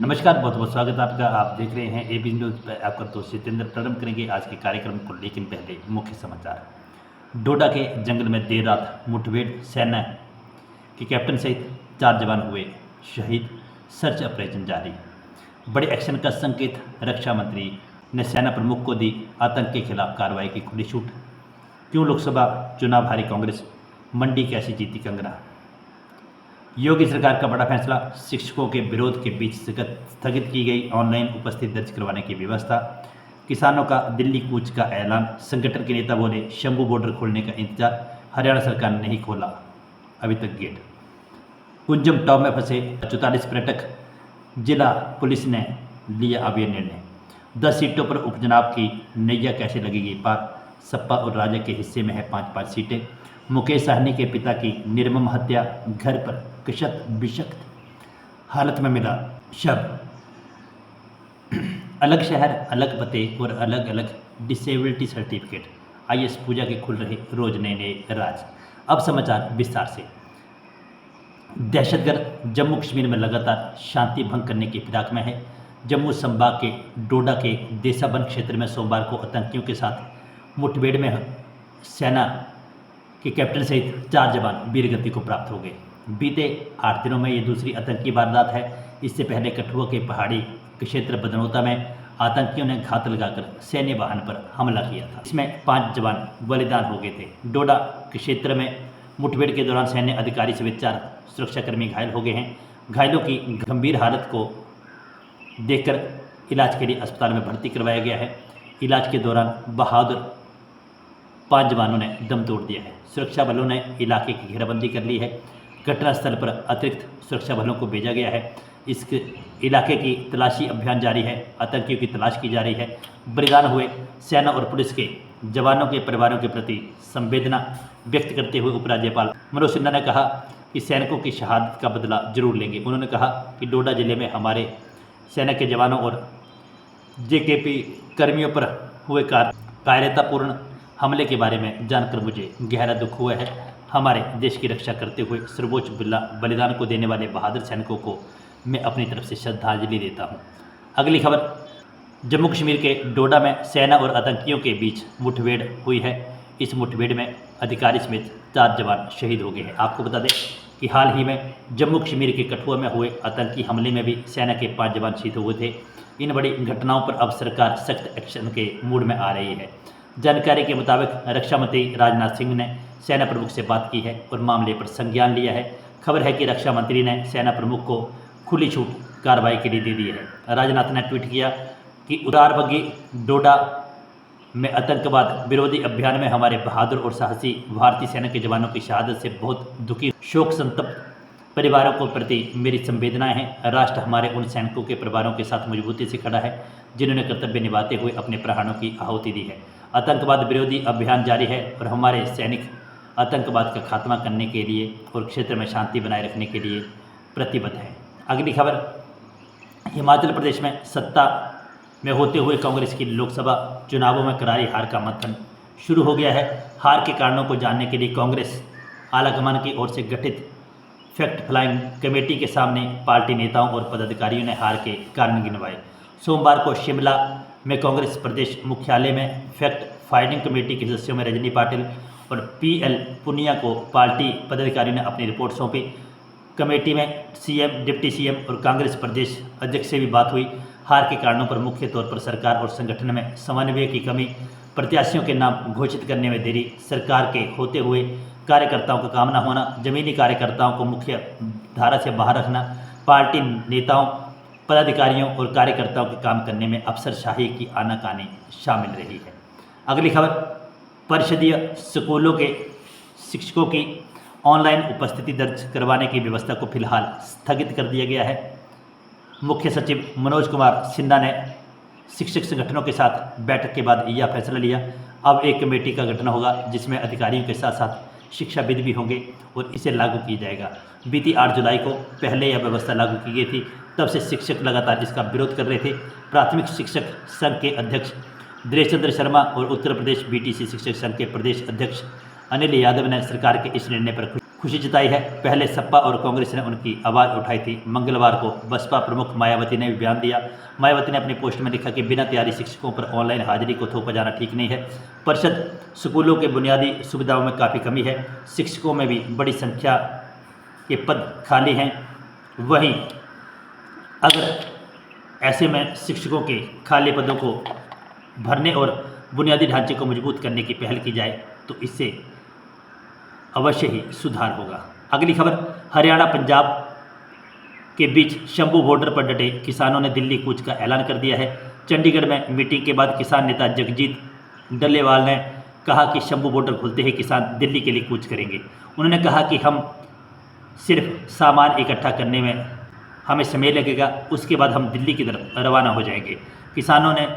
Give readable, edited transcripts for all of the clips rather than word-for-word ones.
नमस्कार, बहुत बहुत स्वागत है आपका। आप देख रहे हैं एबी न्यूज़ पर। आपका दोस्त जितेंद्र प्रारंभ करेंगे आज के कार्यक्रम को, लेकिन पहले मुख्य समाचार। डोडा के जंगल में देर रात मुठभेड़, सेना के कैप्टन सहित 4 जवान हुए शहीद। सर्च ऑपरेशन जारी। बड़े एक्शन का संकेत, रक्षा मंत्री ने सेना प्रमुख को दी आतंक के खिलाफ कार्रवाई की खुली छूट। क्यों लोकसभा चुनाव हारी कांग्रेस, मंडी कैसे जीती कंगना। योगी सरकार का बड़ा फैसला, शिक्षकों के विरोध के बीच स्थगित की गई ऑनलाइन उपस्थिति दर्ज करवाने की व्यवस्था। किसानों का दिल्ली कूच का ऐलान, संगठन के नेता बोले शंभू बॉर्डर खोलने का इंतजार, हरियाणा सरकार ने नहीं खोला अभी तक गेट। कुंजम टॉप में फंसे 44 पर्यटक, जिला पुलिस ने लिया अब यह निर्णय। 10 सीटों पर उपचुनाव की नैया कैसे लगेगी पार, सपा और राजा के हिस्से में है 5-5 सीटें। मुकेश साहनी के पिता की निर्मम हत्या, घर पर क्षत विषक्त हालत में मिला शव। अलग शहर, अलग पते और अलग अलग डिसेबिलिटी सर्टिफिकेट। आईएएस पूजा के खुल रहे रोज नए नए राज। अब समाचार विस्तार से। दहशतगर्द जम्मू कश्मीर में लगातार शांति भंग करने की फिराक में है। जम्मू संभाग के डोडा के देसाबंद क्षेत्र में सोमवार को आतंकियों के साथ मुठभेड़ में सेना के कैप्टन सहित 4 जवान वीरगति को प्राप्त हो गए। बीते 8 दिनों में ये दूसरी आतंकी वारदात है। इससे पहले कठुआ के पहाड़ी क्षेत्र बदनौता में आतंकियों ने घात लगाकर सैन्य वाहन पर हमला किया था। इसमें 5 जवान बलिदान हो गए थे। डोडा क्षेत्र में मुठभेड़ के दौरान सैन्य अधिकारी समेत 4 सुरक्षाकर्मी घायल हो गए हैं। घायलों की गंभीर हालत को देखकर इलाज के लिए अस्पताल में भर्ती करवाया गया है। इलाज के दौरान बहादुर 5 जवानों ने दम तोड़ दिया है। सुरक्षा बलों ने इलाके की घेराबंदी कर ली है। घटनास्थल पर अतिरिक्त सुरक्षा बलों को भेजा गया है। इस इलाके की तलाशी अभियान जारी है। आतंकियों की तलाश की जा रही है। बलिदान हुए सेना और पुलिस के जवानों के परिवारों के प्रति संवेदना व्यक्त करते हुए उपराज्यपाल मनोज सिन्हा ने कहा कि सैनिकों की शहादत का बदला जरूर लेंगे। उन्होंने कहा कि डोडा जिले में हमारे सेना के जवानों और जेकेपी कर्मियों पर हुए कायरतापूर्ण हमले के बारे में जानकर मुझे गहरा दुख हुआ है। हमारे देश की रक्षा करते हुए सर्वोच्च बलिदान को देने वाले बहादुर सैनिकों को मैं अपनी तरफ से श्रद्धांजलि देता हूं। अगली खबर, जम्मू कश्मीर के डोडा में सेना और आतंकियों के बीच मुठभेड़ हुई है। इस मुठभेड़ में अधिकारी समेत 4 जवान शहीद हो गए हैं। आपको बता दें कि हाल ही में जम्मू कश्मीर के कठुआ में हुए आतंकी हमले में भी सेना के 5 जवान शहीद हुए थे। इन बड़ी घटनाओं पर अब सरकार सख्त एक्शन के मूड में आ रही है। जानकारी के मुताबिक रक्षा मंत्री राजनाथ सिंह ने सेना प्रमुख से बात की है और मामले पर संज्ञान लिया है। खबर है कि रक्षा मंत्री ने सेना प्रमुख को खुली छूट कार्रवाई के लिए दे दी है। राजनाथ ने ट्वीट किया कि उदारबगी डोडा में आतंकवाद विरोधी अभियान में हमारे बहादुर और साहसी भारतीय सेना के जवानों की शहादत से बहुत दुखी, शोक संतप्त परिवारों को प्रति मेरी संवेदनाएं हैं। राष्ट्र हमारे उन सैनिकों के परिवारों के साथ मजबूती से खड़ा है जिन्होंने कर्तव्य निभाते हुए अपने प्राणों की आहुति दी है। आतंकवाद विरोधी अभियान जारी है और हमारे सैनिक आतंकवाद का खात्मा करने के लिए और क्षेत्र में शांति बनाए रखने के लिए प्रतिबद्ध हैं। अगली खबर, हिमाचल प्रदेश में सत्ता में होते हुए कांग्रेस की लोकसभा चुनावों में करारी हार का मंथन शुरू हो गया है। हार के कारणों को जानने के लिए कांग्रेस आलाकमान की ओर से गठित फैक्ट फाइंडिंग कमेटी के सामने पार्टी नेताओं और पदाधिकारियों ने हार के कारण गिनवाए। सोमवार को शिमला में कांग्रेस प्रदेश मुख्यालय में फैक्ट फाइंडिंग कमेटी के सदस्यों में रजनी पाटिल और पीएल पुनिया को पार्टी पदाधिकारियों ने अपनी रिपोर्ट सौंपी। कमेटी में सीएम, डिप्टी सीएम और कांग्रेस प्रदेश अध्यक्ष से भी बात हुई। हार के कारणों पर मुख्य तौर पर सरकार और संगठन में समन्वय की कमी, प्रत्याशियों के नाम घोषित करने में देरी, सरकार के होते हुए कार्यकर्ताओं का काम न होना, जमीनी कार्यकर्ताओं को मुख्य धारा से बाहर रखना, पार्टी नेताओं, पदाधिकारियों और कार्यकर्ताओं के काम करने में अफसरशाही की आनाकानी शामिल रही है। अगली खबर, परिषदीय स्कूलों के शिक्षकों की ऑनलाइन उपस्थिति दर्ज करवाने की व्यवस्था को फिलहाल स्थगित कर दिया गया है। मुख्य सचिव मनोज कुमार सिन्हा ने शिक्षक संगठनों के साथ बैठक के बाद यह फैसला लिया। अब एक कमेटी का गठन होगा जिसमें अधिकारियों के साथ साथ शिक्षाविद भी होंगे और इसे लागू किया जाएगा। बीती 8 जुलाई को पहले यह व्यवस्था लागू की गई थी। तब से शिक्षक लगातार इसका विरोध कर रहे थे। प्राथमिक शिक्षक संघ के अध्यक्ष दिनेश चंद्र शर्मा और उत्तर प्रदेश बीटीसी शिक्षक संघ के प्रदेश अध्यक्ष अनिल यादव ने सरकार के इस निर्णय पर खुशी जताई है। पहले सपा और कांग्रेस ने उनकी आवाज़ उठाई थी। मंगलवार को बसपा प्रमुख मायावती ने भी बयान दिया। मायावती ने अपनी पोस्ट में लिखा कि बिना तैयारी शिक्षकों पर ऑनलाइन हाजिरी को थोपा जाना ठीक नहीं है। परिषद स्कूलों के बुनियादी सुविधाओं में काफ़ी कमी है। शिक्षकों में भी बड़ी संख्या के पद खाली हैं। वहीं अगर ऐसे में शिक्षकों के खाली पदों को भरने और बुनियादी ढांचे को मजबूत करने की पहल की जाए तो इससे अवश्य ही सुधार होगा। अगली खबर, हरियाणा पंजाब के बीच शंभू बॉर्डर पर डटे किसानों ने दिल्ली कूच का ऐलान कर दिया है। चंडीगढ़ में मीटिंग के बाद किसान नेता जगजीत डल्लेवाल ने कहा कि शंभू बॉर्डर खुलते ही किसान दिल्ली के लिए कूच करेंगे। उन्होंने कहा कि हम सिर्फ सामान इकट्ठा करने में हमें समय लगेगा, उसके बाद हम दिल्ली की तरफ रवाना हो जाएंगे। किसानों ने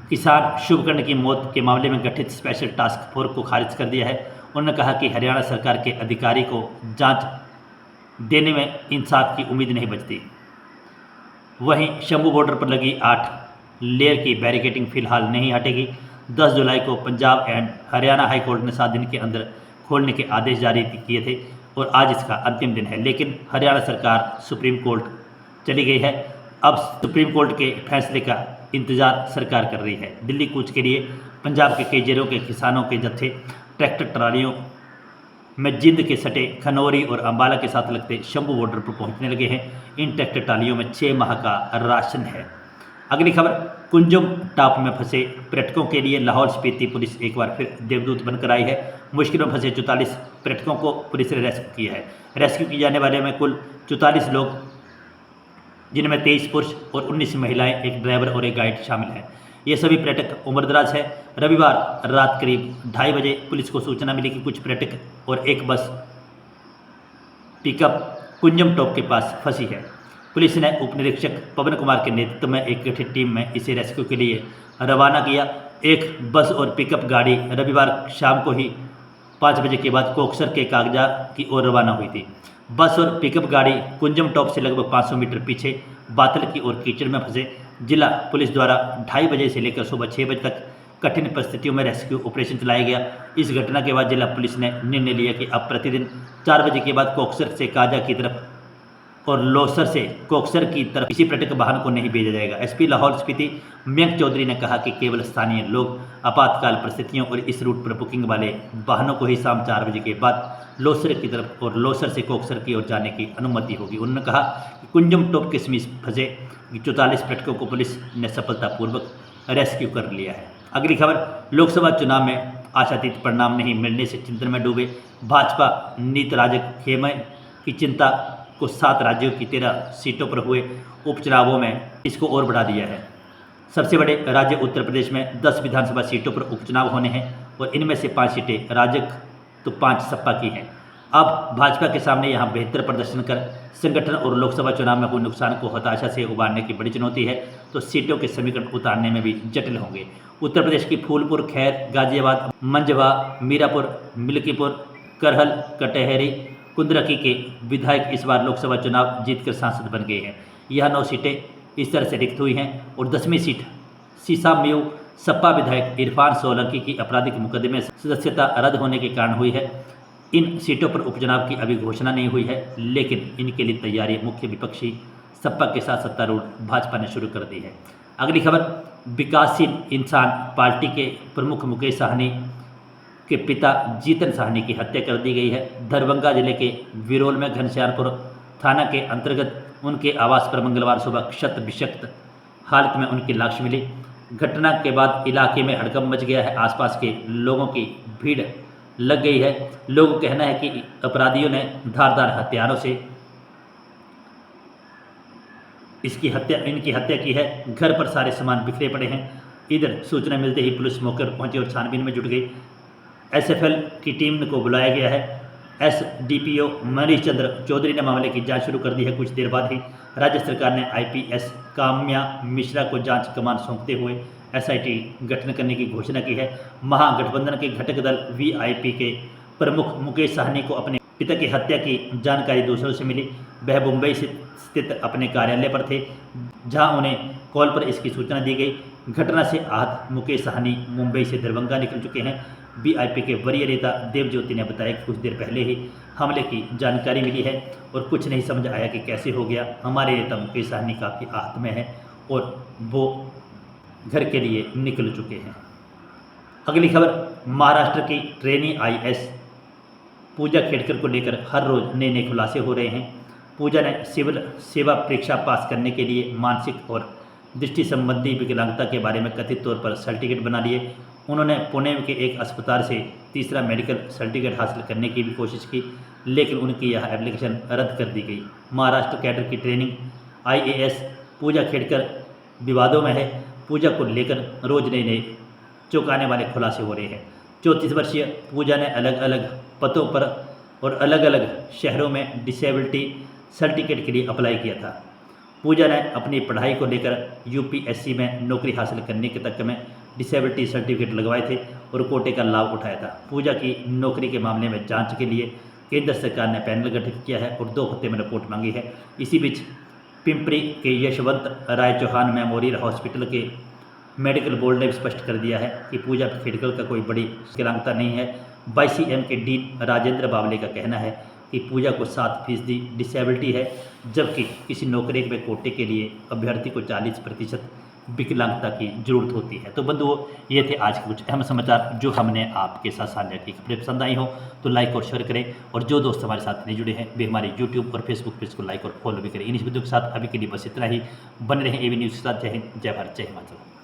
किसान शुभकर्ण की मौत के मामले में गठित स्पेशल टास्क फोर्स को खारिज कर दिया है। उन्होंने कहा कि हरियाणा सरकार के अधिकारी को जांच देने में इंसाफ की उम्मीद नहीं बचती। वहीं शंभू बॉर्डर पर लगी 8 लेयर की बैरिकेडिंग फिलहाल नहीं हटेगी। 10 जुलाई को Punjab and Haryana high court ने 7 दिन के अंदर खोलने के आदेश जारी किए थे और आज इसका अंतिम दिन है, लेकिन हरियाणा सरकार सुप्रीम कोर्ट चली गई है। अब सुप्रीम कोर्ट के फैसले का इंतजार सरकार कर रही है। दिल्ली कूच के लिए पंजाब के कई जिलों के किसानों के जत्थे ट्रैक्टर ट्रालियों में जिंद के सटे खनौरी और अंबाला के साथ लगते शंभू बॉर्डर पर पहुंचने लगे हैं। इन ट्रैक्टर ट्रालियों में 6 माह का राशन है। अगली खबर, कुंजम टाप में फंसे पर्यटकों के लिए लाहौल स्पीति पुलिस एक बार फिर देवदूत बनकर आई है। मुश्किल में फंसे 44 पर्यटकों को पुलिस ने रेस्क्यू किया है। रेस्क्यू किए जाने वाले में कुल 44 लोग, जिनमें 23 पुरुष और 19 महिलाएं, एक ड्राइवर और एक गाइड शामिल हैं। ये सभी पर्यटक उम्रदराज हैं। रविवार रात करीब 2:30 बजे पुलिस को सूचना मिली कि कुछ पर्यटक और एक बस पिकअप कुंजम टॉप के पास फंसी है। पुलिस ने उप निरीक्षक पवन कुमार के नेतृत्व में एक गठित टीम में इसे रेस्क्यू के लिए रवाना किया। एक बस और पिकअप गाड़ी रविवार शाम को ही 5 बजे के बाद कोकसर के कागजा की ओर रवाना हुई थी। बस और पिकअप गाड़ी कुंजम टॉप से लगभग 500 मीटर पीछे बातल की ओर कीचड़ में फंसे। जिला पुलिस द्वारा 2:30 बजे से लेकर सुबह 6 बजे तक कठिन परिस्थितियों में रेस्क्यू ऑपरेशन चलाया गया। इस घटना के बाद जिला पुलिस ने निर्णय लिया कि अब प्रतिदिन 4 बजे के बाद कोकसर से काजा की तरफ और लोसर से कोकसर की तरफ किसी पर्यटक वाहन को नहीं भेजा जाएगा। एसपी लाहौल स्पीति मयंक चौधरी ने कहा कि केवल स्थानीय लोग आपातकाल परिस्थितियों और इस रूट पर बुकिंग वाले वाहनों को ही शाम 4 बजे के बाद लोसर की तरफ और लोसर से कोकसर की ओर जाने की अनुमति होगी। उन्होंने कहा कि कुंजम टॉप के समीप फंसे 44 पर्यटकों को पुलिस ने सफलतापूर्वक रेस्क्यू कर लिया है। अगली खबर, लोकसभा चुनाव में आशातीत परिणाम नहीं मिलने से चिंतन में डूबे भाजपा नीत राजक खेमे की चिंता को 7 राज्यों की 13 सीटों पर हुए उपचुनावों में इसको और बढ़ा दिया है। सबसे बड़े राज्य उत्तर प्रदेश में 10 विधानसभा सीटों पर उपचुनाव होने हैं और इनमें से 5 सीटें राजग तो 5 सपा की हैं। अब भाजपा के सामने यहां बेहतर प्रदर्शन कर संगठन और लोकसभा चुनाव में हुए नुकसान को हताशा से उबारने की बड़ी चुनौती है, तो सीटों के समीकरण उतारने में भी जटिल होंगे। उत्तर प्रदेश की फूलपुर, खैर, गाजियाबाद, मंझवा, मीरापुर, मिल्कीपुर, करहल, कटहरी, कुंदरकी के विधायक इस बार लोकसभा चुनाव जीतकर सांसद बन गए हैं। यह 9 सीटें इस तरह से रिक्त हुई हैं और 10वीं सीट सीसामेव सपा विधायक इरफान सोलंकी की आपराधिक मुकदमे से सदस्यता रद्द होने के कारण हुई है। इन सीटों पर उपचुनाव की अभी घोषणा नहीं हुई है, लेकिन इनके लिए तैयारी मुख्य विपक्षी सपा के साथ सत्तारूढ़ भाजपा ने शुरू कर दी है। अगली खबर, विकासशील इंसान पार्टी के प्रमुख मुकेश साहनी के पिता जीतन साहनी की हत्या कर दी गई है। दरभंगा जिले के विरोल में घनश्यामपुर थाना के अंतर्गत उनके आवास पर मंगलवार सुबह क्षत विक्षत हालत में उनकी लाश मिली। घटना के बाद इलाके में हड़कंप मच गया है। आसपास के लोगों की भीड़ लग गई है। लोगों का कहना है कि अपराधियों ने धारदार हथियारों से इनकी हत्या की है। घर पर सारे सामान बिखरे पड़े हैं। इधर सूचना मिलते ही पुलिस मौके पर पहुंची और छानबीन में जुट गई। एसएफएल की टीम को बुलाया गया है। एसडीपीओ मनीष चंद्र चौधरी ने मामले की जांच शुरू कर दी है। कुछ देर बाद ही राज्य सरकार ने आईपीएस काम्या मिश्रा को जांच कमान सौंपते हुए एसआईटी गठन करने की घोषणा की है। महागठबंधन के घटक दल वीआईपी के प्रमुख मुकेश साहनी को अपने पिता की हत्या की जानकारी दूसरों से मिली। वह मुंबई स्थित अपने कार्यालय पर थे, जहां उन्हें कॉल पर इसकी सूचना दी गई। घटना से आहत मुकेश साहनी मुंबई से दरभंगा निकल चुके हैं। वीआईपी के वरीय नेता देवज्योति ने बताया कि कुछ देर पहले ही हमले की जानकारी मिली है और कुछ नहीं समझ आया कि कैसे हो गया। हमारे नेता मुकेश सहनी काफ़ी आहत में है और वो घर के लिए निकल चुके हैं। अगली खबर, महाराष्ट्र की ट्रेनी IAS पूजा खेड़कर को लेकर हर रोज़ नए नए खुलासे हो रहे हैं। पूजा ने सिविल सेवा परीक्षा पास करने के लिए मानसिक और दृष्टि संबंधी विकलांगता के बारे में कथित तौर पर सर्टिफिकेट बना लिए। उन्होंने पुणे के एक अस्पताल से तीसरा मेडिकल सर्टिफिकेट हासिल करने की भी कोशिश की, लेकिन उनकी यह एप्लीकेशन रद्द कर दी गई। महाराष्ट्र कैडर की ट्रेनिंग IAS पूजा खेड़कर विवादों में है। पूजा को लेकर रोज नए नए चौंकाने वाले खुलासे हो रहे हैं। 34 वर्षीय पूजा ने अलग अलग पदों पर और अलग अलग शहरों में डिसेबिलिटी सर्टिफिकेट के लिए अप्लाई किया था। पूजा ने अपनी पढ़ाई को लेकर UPSC में नौकरी हासिल करने के तक में डिसेबिलिटी सर्टिफिकेट लगवाए थे और कोटे का लाभ उठाया था। पूजा की नौकरी के मामले में जांच के लिए केंद्र सरकार ने पैनल गठित किया है और 2 हफ्ते में रिपोर्ट मांगी है। इसी बीच पिंपरी के यशवंत राय चौहान मेमोरियल हॉस्पिटल के मेडिकल बोर्ड ने स्पष्ट कर दिया है कि पूजा खेड़कर का कोई बड़ी विकलांगता नहीं है। 22CM के डीन राजेंद्र बावले का कहना है कि पूजा को 7% डिसेबिलिटी है, जबकि किसी नौकरी में कोटे के लिए अभ्यर्थी को 40% विकलांगता की जरूरत होती है। तो बंधुओं, ये थे आज के कुछ अहम समाचार जो हमने आपके साथ साझा की। खबरें पसंद आई हो तो लाइक और शेयर करें, और जो दोस्त हमारे साथ नहीं जुड़े हैं वे हमारे YouTube और Facebook पेज को लाइक और फॉलो भी करें। इन वीडियो के साथ अभी के लिए बस इतना ही। बने रहें AV न्यूज़ के साथ। जय हिंद, जय भारत, जय हिमाचल।